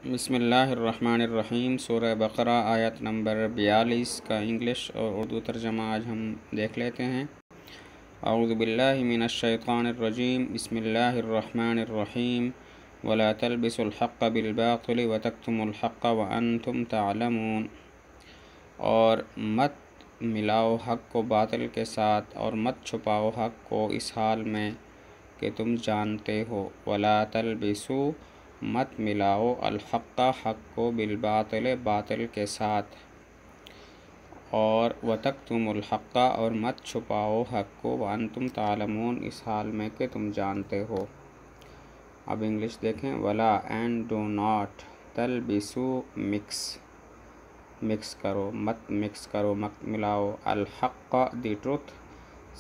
بسم اللہ الرحمن الرحیم۔ سورہ بقرہ آیت نمبر 42 کا انگلش اور اردو ترجمہ آج ہم دیکھ لیتے ہیں۔ اعوذ باللہ من الشیطان الرجیم، بسم اللہ الرحمن الرحیم۔ ولا تلبسوا الحق بالباطل وتکتموا الحق وانتم تعلمون، اور مت ملاؤ حق کو باطل کے ساتھ اور مت چھپاؤ حق کو اس حال میں کہ تم جانتے ہو۔ ولا تلبسوا، مت ملاؤ الحق حق کو بالباطل باطل کے ساتھ، اور وتکتموا الحق اور مت چھپاؤ حق کو وانتم تعلمون اس حال میں کہ تم جانتے ہو۔ اب انگلش دیکھیں۔ ولا اینڈ ڈو ناٹ، تلبسوا مکس کرو، مت مکس کرو، مت ملاؤ، الحق دی ٹروتھ،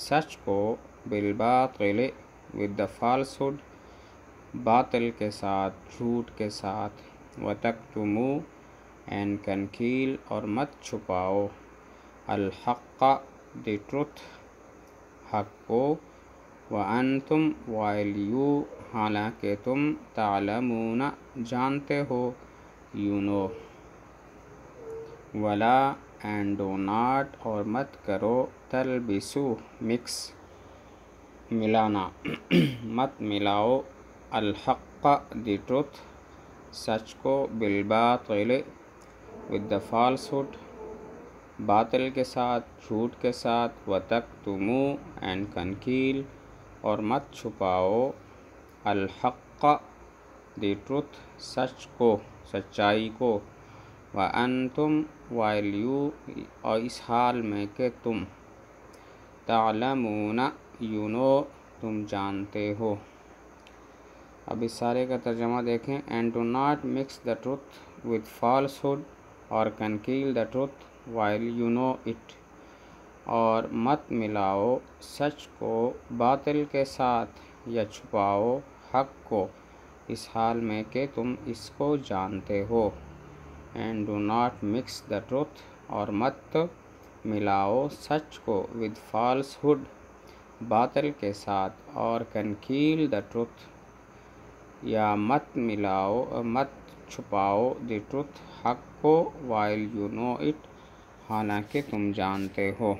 سچ کو، بالباطل ود دا فالسہڈ، باطل کے ساتھ، جھوٹ کے ساتھ، وتکتموا اینڈ کنکیل اور مت چھپاؤ، الحق دی ٹروتھ حق کو، وانتم وائل یو حالانکہ تم، تعلمون جانتے ہو، یو نو۔ ولا اینڈ ڈو ناٹ اور مت کرو، تلبسوا مکس ملانا، مت ملاؤ، الحق دی ٹروتھ سچ کو، بالباطل ود دا فالسہڈ باطل کے ساتھ، جھوٹ کے ساتھ، وتکتموا اینڈ کنکیل اور مت چھپاؤ، الحق دی ٹروتھ سچ کو، سچائی کو، وانتم وائل یو اور اس حال میں کہ تم، تعلمون یو نو تم جانتے ہو۔ اب اس سارے کا ترجمہ دیکھیں۔ And do not mix the truth with falsehood اور conceal the truth while you know it, اور مت ملاؤ سچ کو باطل کے ساتھ یا چھپاؤ حق کو اس حال میں کہ تم اس کو جانتے ہو۔ And do not mix the truth اور مت ملاؤ سچ کو ود فالسہڈ باطل کے ساتھ، اور کنکیل دا ٹروتھ یا مت ملاؤ، مت چھپاؤ، دی ٹروتھ حق کو، وائل یو نو اٹ حالانکہ تم جانتے ہو۔